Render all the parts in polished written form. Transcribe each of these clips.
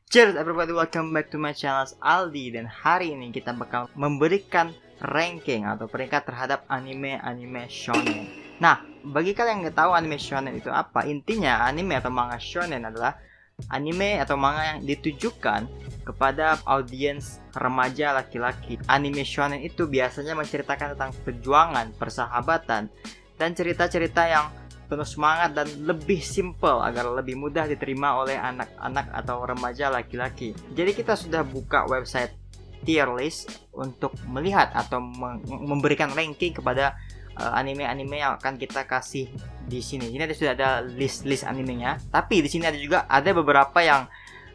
Cheers everybody, welcome back to my channel Aldi. Dan hari ini kita bakal memberikan ranking atau peringkat terhadap anime-anime shonen. Nah, bagi kalian yang nggak tahu anime shonen itu apa, intinya anime atau manga shonen adalah anime atau manga yang ditujukan kepada audiens remaja laki-laki. Anime shonen itu biasanya menceritakan tentang perjuangan, persahabatan, dan cerita-cerita yang penuh semangat dan lebih simple agar lebih mudah diterima oleh anak-anak atau remaja laki-laki. Jadi kita sudah buka website tier list untuk melihat atau memberikan ranking kepada anime-anime yang akan kita kasih di sini. Ini sudah ada list animenya, tapi di sini ada beberapa yang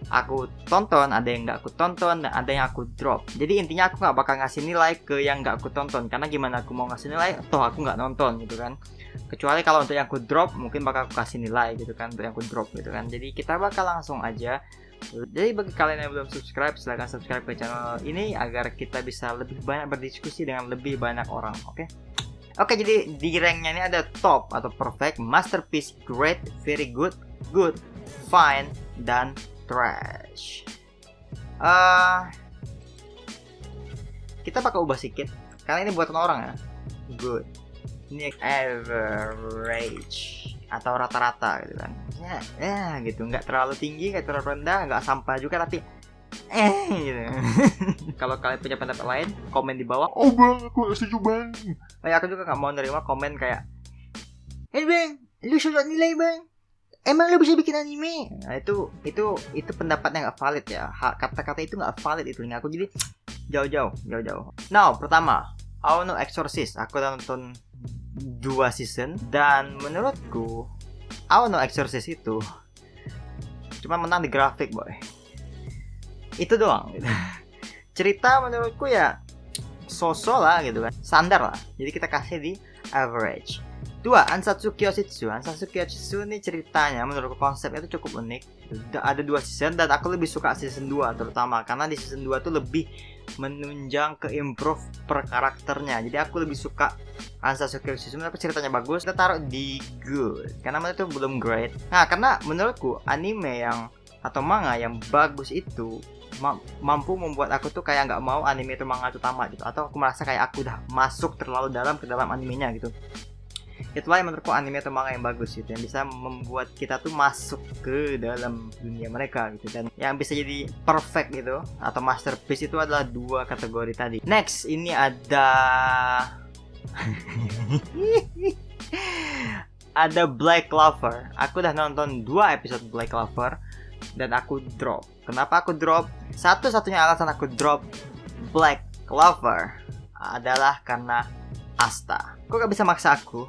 aku tonton, ada yang nggak aku tonton, dan ada yang aku drop. Jadi intinya aku nggak bakal ngasih nilai ke yang nggak aku tonton, karena gimana aku mau ngasih nilai toh aku nggak nonton gitu kan. Kecuali kalau untuk yang aku drop mungkin bakal aku kasih nilai gitu kan, untuk yang aku drop gitu kan. Jadi kita bakal langsung aja. Jadi bagi kalian yang belum subscribe, silahkan subscribe ke channel ini agar kita bisa lebih banyak berdiskusi dengan lebih banyak orang. Oke, jadi di ranknya ini ada top atau perfect, masterpiece, great, very good, good, fine, dan trash. Kita bakal ubah sedikit karena ini buatan orang ya. Good. Ini average atau rata-rata gitu kan. Ya gitu, nggak terlalu tinggi, nggak terlalu rendah, nggak sampah juga, tapi gitu. Kalau kalian punya pendapat lain, komen di bawah. Oh bang, aku setuju bang. Aku juga nggak mau nerima komen kayak, bang, lu sudah nilai bang, emang lu bisa bikin anime? Nah, itu pendapatnya nggak valid ya. Kata-kata itu nggak valid itu. Aku jadi jauh-jauh. Now, pertama, Ao no Exorcist. Aku udah nonton 2 season dan menurutku Ao no Exorcist itu cuma menang di grafik, boy. Itu doang gitu. Cerita menurutku ya so-so lah gitu kan, standar lah. Jadi kita kasih di average. 2. Ansatsu Kyoshitsu. Ansatsu Kyoshitsu ini ceritanya menurutku konsepnya itu cukup unik. Ada 2 season dan aku lebih suka season 2 terutama karena di season 2 tuh lebih menunjang ke improve per karakternya. Jadi aku lebih suka Ansatsu Kyoshitsu, menurutku ceritanya bagus. Kita taruh di good karena menurutku belum great. Nah, karena menurutku anime yang atau manga yang bagus itu mampu membuat aku tuh kayak nggak mau anime itu manga itu tamat gitu, atau aku merasa kayak aku udah masuk terlalu dalam ke dalam animenya gitu. Itulah yang menurutku anime atau manga yang bagus gitu, yang bisa membuat kita tuh masuk ke dalam dunia mereka gitu. Dan yang bisa jadi perfect gitu atau masterpiece itu adalah 2 kategori tadi. Next, ini ada ada Black Clover. Aku udah nonton 2 episode Black Clover dan aku drop. Kenapa aku drop? Satu-satunya alasan aku drop Black Clover adalah karena Asta. Kok gak bisa maksa aku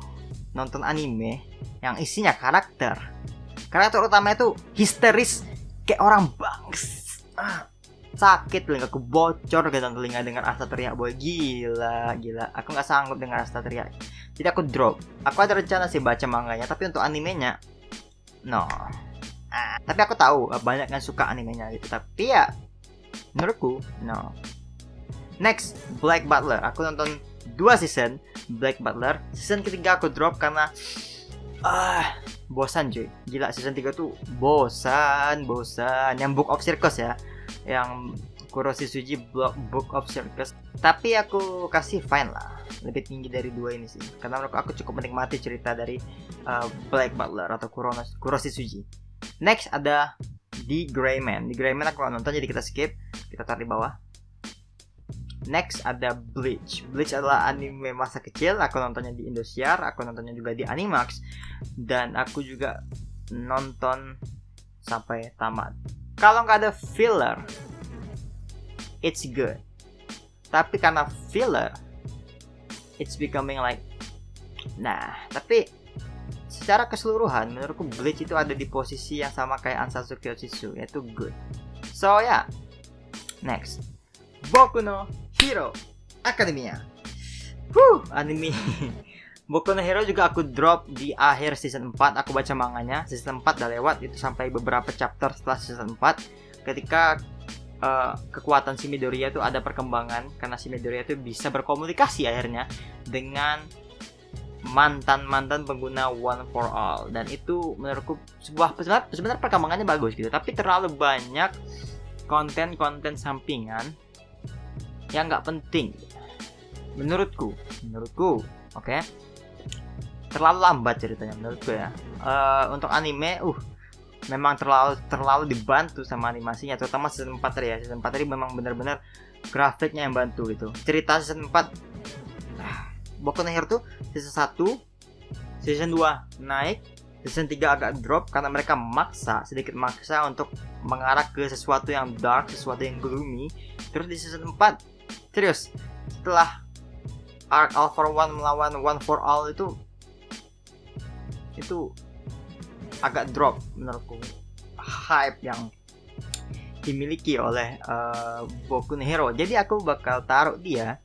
nonton anime yang isinya karakter utama itu histeris kayak orang bangs. Sakit telingaku, bocor dengan telinga dengar Asta teriak, boy. Gila. Aku gak sanggup dengar Asta teriak. Jadi aku drop. Aku ada rencana sih baca manganya, tapi untuk animenya no. Tapi aku tahu banyak yang suka animenya gitu, tapi ya menurutku no. Next, Black Butler. Aku nonton 2 season Black Butler. Season ketiga aku drop karena bosan cuy. Gila, season 3 tuh bosan. Yang Book of Circus ya, yang Kuroshitsuji Book of Circus. Tapi aku kasih fine lah, lebih tinggi dari 2 ini sih, karena menurut aku cukup menikmati cerita dari Black Butler atau Kuroshitsuji. Next ada The Gray Man. The Gray Man aku nonton, jadi kita skip, kita taruh di bawah. Next ada Bleach. Bleach adalah anime masa kecil. Aku nontonnya di Indosiar, aku nontonnya juga di Animax, dan aku juga nonton sampai tamat. Kalau nggak ada filler, it's good. Tapi karena filler, it's becoming like tapi secara keseluruhan menurutku Bleach itu ada di posisi yang sama kayak Ansatsu Kyoshitsu, yaitu good. So ya, next, Boku no Hero Academia. Anime Boku no Hero juga aku drop di akhir season 4. Aku baca manganya, season 4 udah lewat, itu sampai beberapa chapter setelah season 4 ketika kekuatan si Midoriya itu ada perkembangan, karena si Midoriya itu bisa berkomunikasi akhirnya dengan mantan pengguna One for All, dan itu menurutku sebenarnya perkembangannya bagus gitu, tapi terlalu banyak konten-konten sampingan yang nggak penting menurutku, oke? Terlalu lambat ceritanya menurutku ya. Untuk anime, memang terlalu dibantu sama animasinya, terutama season 4 tadi ya. Season 4 tadi memang benar-benar grafiknya yang bantu gitu. Cerita season 4 Boku no Hero tuh season 1, season 2 naik, season 3 agak drop karena mereka sedikit maksa untuk mengarah ke sesuatu yang dark, sesuatu yang gloomy. Terus di season 4 serius, setelah arc All for One melawan One for All itu agak drop menurutku hype yang dimiliki oleh Boku no Hero. Jadi aku bakal taruh dia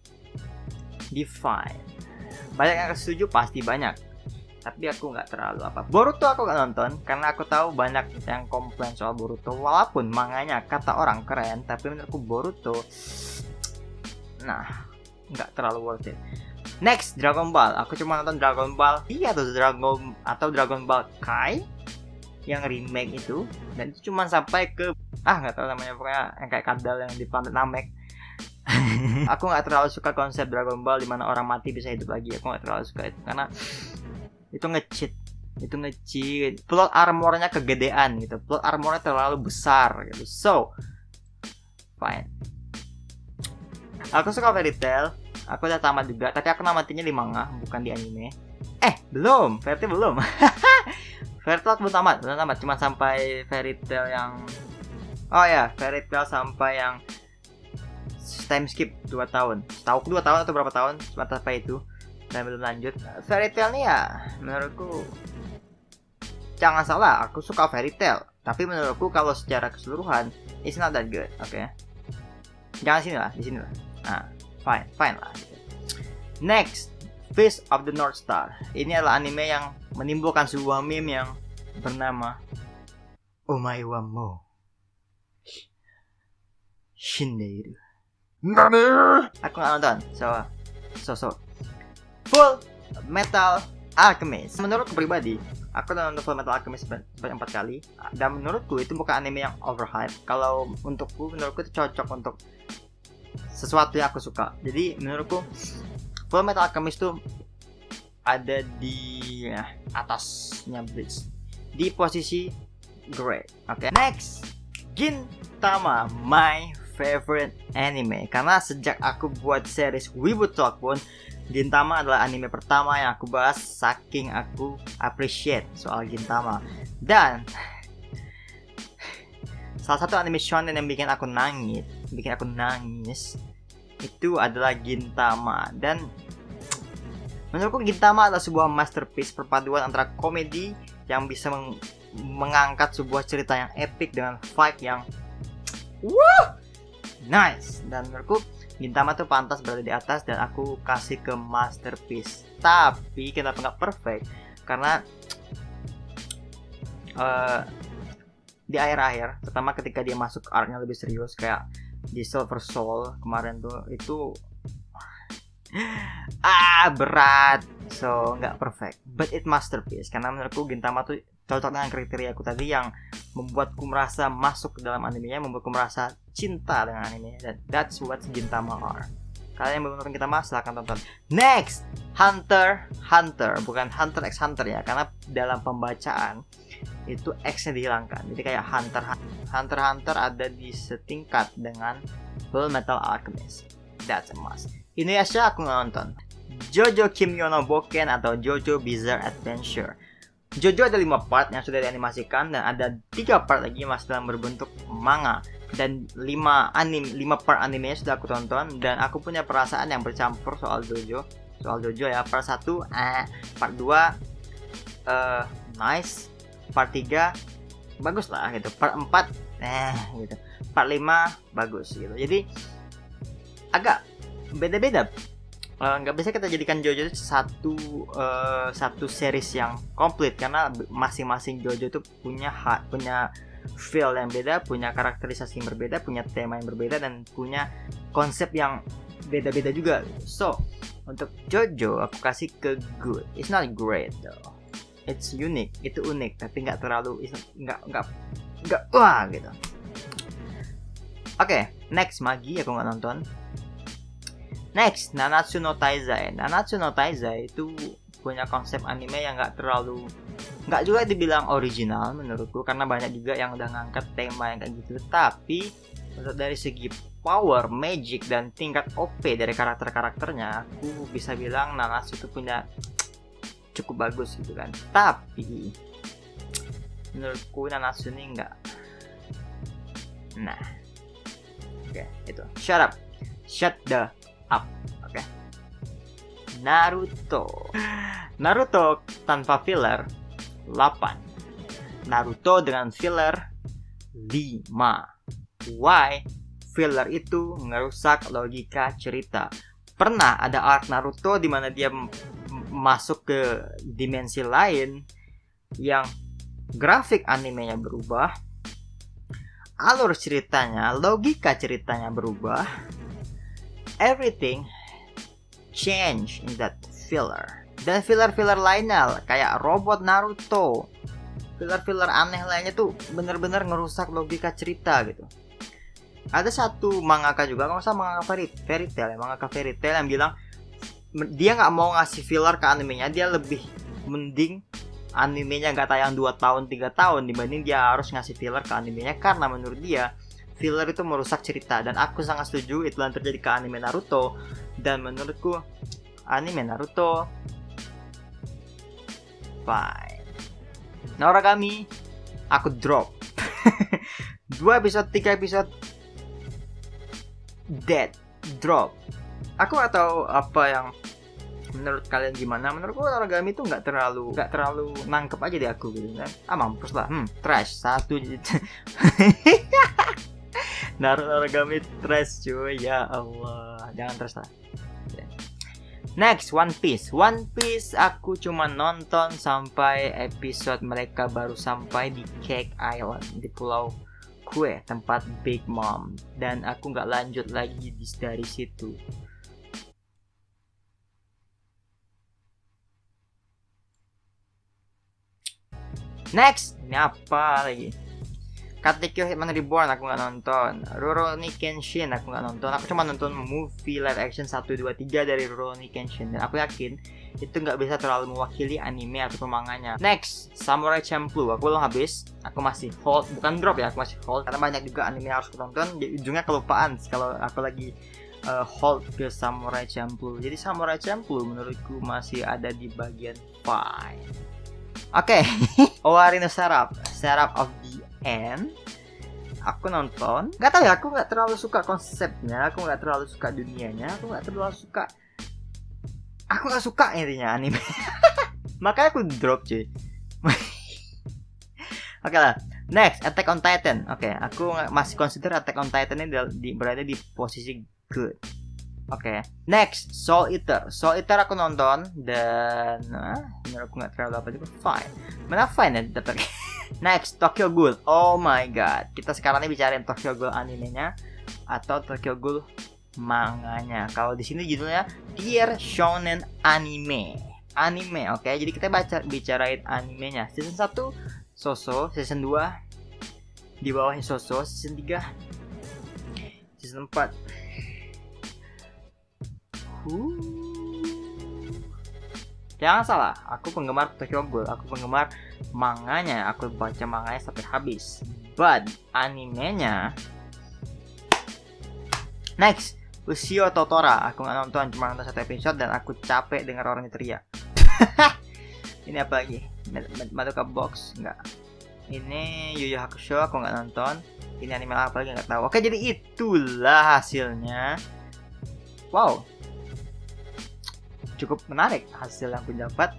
di 5. Banyak yang setuju, pasti banyak, tapi aku nggak terlalu apa. Boruto aku nggak nonton karena aku tahu banyak yang komplain soal Boruto. Walaupun manganya kata orang keren, tapi menurutku Boruto nggak terlalu worth it. Next, Dragon Ball. Aku cuma nonton Dragon Ball atau Dragon Ball Kai yang remake itu, dan itu cuma sampai ke nggak tahu namanya, pokoknya yang kayak kadal yang di planet Namek. Aku nggak terlalu suka konsep Dragon Ball di mana orang mati bisa hidup lagi. Aku nggak terlalu suka itu karena itu nge-cheat. Plot armornya kegedean gitu, plot armornya terlalu besar gitu. So fine. Aku suka Fairy Tail. Aku udah tamat juga, tapi aku namatinya di manga, bukan di anime. Belum, Fairy Tail belum. Fairy Tail belum tamat, cuma sampai Fairy Tail yang Fairy Tail sampai yang time skip 2 tahun. Setahu 2 tahun atau berapa tahun, cuma sampai itu dan belum lanjut. Fairy Tail nih ya, menurutku jangan salah, aku suka Fairy Tail, tapi menurutku kalau secara keseluruhan it's not that good, oke? Jangan di sini lah. Fine lah. Next, Fist of the North Star. Ini adalah anime yang menimbulkan sebuah meme yang bernama Omae wa mou shindeiru. Nani? Aku nggak nonton. So Full Metal Alchemist. Menurutku pribadi, aku udah nonton Full Metal Alchemist sebanyak 4 kali, dan menurutku itu bukan anime yang overhype. Kalau menurutku itu cocok untuk sesuatu yang aku suka. Jadi menurutku Full Metal Alchemist tuh ada di atasnya Bleach, di posisi great. Oke. Next, Gintama, my favorite anime. Karena sejak aku buat series Wibu Talk pun, Gintama adalah anime pertama yang aku bahas, saking aku appreciate soal Gintama. Dan salah satu anime shonen yang bikin aku nangis itu adalah Gintama. Dan menurutku Gintama adalah sebuah masterpiece perpaduan antara komedi yang bisa mengangkat sebuah cerita yang epic dengan fight yang nice. Dan menurutku Gintama tuh pantas berada di atas, dan aku kasih ke masterpiece. Tapi kenapa nggak perfect? Karena di akhir-akhir, terutama ketika dia masuk arc-nya lebih serius, kayak di Silver Soul kemarin tuh, itu berat, so nggak perfect, but it masterpiece. Karena menurutku Gintama tuh cocok dengan kriteria aku tadi yang membuatku merasa masuk ke dalam animenya, membuatku merasa cinta dengan animenya, dan that's what Gintama are. Kalian yang belum nonton Gintama, silahkan tonton. Next, Hunter bukan Hunter x Hunter ya, karena dalam pembacaan itu X-nya dihilangkan. Jadi kayak Hunter ada di setingkat dengan Full Metal Alchemist. That's a must. Inuyasha aku nggak nonton. JoJo Kimyo no Boken atau JoJo Bizarre Adventure. JoJo ada 5 part yang sudah dianimasikan, dan ada 3 part lagi masih dalam berbentuk manga. Dan 5 part animenya sudah aku tonton, dan aku punya perasaan yang bercampur soal JoJo ya. Part 1 part 2 nice, part 3 bagus lah gitu, part 4 gitu, part 5 bagus gitu. Jadi agak beda-beda. Nggak bisa kita jadikan JoJo itu satu series yang komplit, karena masing-masing JoJo itu punya feel yang beda, punya karakterisasi yang berbeda, punya tema yang berbeda, dan punya konsep yang beda-beda juga. So untuk JoJo aku kasih ke good. It's not great though. It's unique, itu unik, tapi nggak terlalu, nggak wah gitu. Oke, next Magi aku nggak nonton. Next, Nanatsu no Taizai. Nanatsu no Taizai itu punya konsep anime yang nggak juga dibilang original menurutku, karena banyak juga yang udah ngangkat tema yang kayak gitu. Tapi dari segi power, magic, dan tingkat OP dari karakter-karakternya, aku bisa bilang Nanatsu itu punya cukup bagus gitu kan. Tapi menurutku Nanatsu ini enggak. Nah, oke, itu. Shut the up. Oke. Naruto tanpa filler 8. Naruto dengan filler 5. Why? Filler itu ngerusak logika cerita. Pernah ada arc Naruto di mana dia masuk ke dimensi lain yang grafik animenya berubah, alur ceritanya, logika ceritanya berubah, everything change in that filler. Dan filler-filler lainnya kayak robot Naruto, filler-filler aneh lainnya tuh bener-bener ngerusak logika cerita gitu. Ada satu mangaka juga, kalau mangaka fairy tail yang bilang dia nggak mau ngasih filler ke animenya, dia lebih mending animenya nggak tayang 2 tahun 3 tahun dibanding dia harus ngasih filler ke animenya, karena menurut dia filler itu merusak cerita. Dan aku sangat setuju itu yang terjadi ke anime Naruto. Dan menurutku anime Naruto fine. Noragami aku drop. 2 episode 3 episode dead, drop. Aku gak tahu apa yang menurut kalian gimana. Menurutku Noragami itu nggak terlalu nangkep aja di aku gitu kan. Mampus lah, trash 1. Noragami trash cuy, ya Allah, jangan trash lah. Next, One Piece aku cuma nonton sampai episode mereka baru sampai di Cake Island, di pulau kue, tempat Big Mom, dan aku nggak lanjut lagi dari situ. Next, ini apa lagi? Katekyo Hitman Reborn aku nggak nonton. Rurouni Kenshin aku nggak nonton. Aku cuma nonton movie live action 1, 2, 3 dari Rurouni Kenshin, dan aku yakin itu nggak bisa terlalu mewakili anime atau manganya. Next, Samurai Champloo aku belum habis. Aku masih hold, bukan drop ya, aku masih hold karena banyak juga anime yang harus aku tonton. Jadi ujungnya kelupaan kalau aku lagi hold ke Samurai Champloo. Jadi Samurai Champloo menurutku masih ada di bagian fine. Oke, Owari no Seraph of the End aku nonton. Gak tau ya, aku gak terlalu suka konsepnya, aku gak terlalu suka dunianya, aku gak suka intinya anime. Makanya aku drop cuy. Oke lah, next Attack on Titan. Oke, aku masih consider Attack on Titan ini berada di posisi good. Oke, next Soul Eater aku nonton dan menurut aku nggak terlalu apa juga, fine. Mana fine ya tetap. Next, Tokyo Ghoul. Oh my god, kita sekarang ini bicarain Tokyo Ghoul animenya atau Tokyo Ghoul manganya. Kalau di sini judulnya Dear Shonen Anime. Oke. Jadi kita bicarain animenya. Season 1 So-So, season 2 di bawahnya So-So, season 3, season 4 jangan salah, aku penggemar Tokyo Ghoul, aku penggemar manganya, aku baca manganya sampai habis. But animenya, next Ushio Totora, aku nggak nonton, cuma nonton 1 episode dan aku capek dengar orangnya teriak. Ini apa lagi? Madoka Box nggak? Ini Yu Yu Hakusho aku nggak nonton. Ini anime apa lagi nggak tahu. Oke, jadi itulah hasilnya. Wow, cukup menarik hasil yang aku dapat.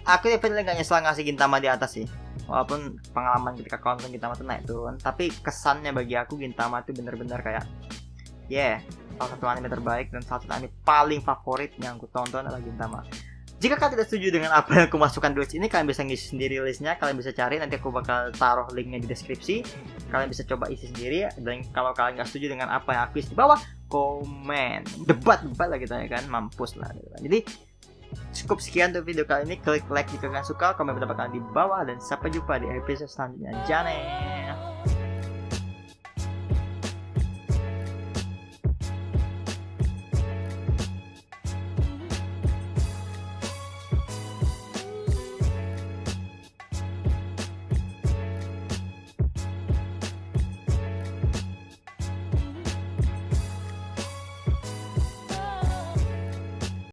Aku definitely gak nyesel ngasih Gintama di atas sih. Walaupun pengalaman ketika konten Gintama tuh naik turun, tapi kesannya bagi aku Gintama tuh bener-bener kayak salah satu anime terbaik dan salah satu anime paling favorit yang aku tonton adalah Gintama. Jika kalian tidak setuju dengan apa yang aku masukkan di list ini, kalian bisa ngisi sendiri listnya, kalian bisa cari, nanti aku bakal taruh linknya di deskripsi. Kalian bisa coba isi sendiri, dan kalau kalian nggak setuju dengan apa yang aku isi di bawah, komen, debat lah gitu ya kan, mampus lah gitu kan. Jadi cukup sekian untuk video kali ini. Klik like jika kalian suka, komen pendapat kalian di bawah, dan sampai jumpa di episode selanjutnya. Jane.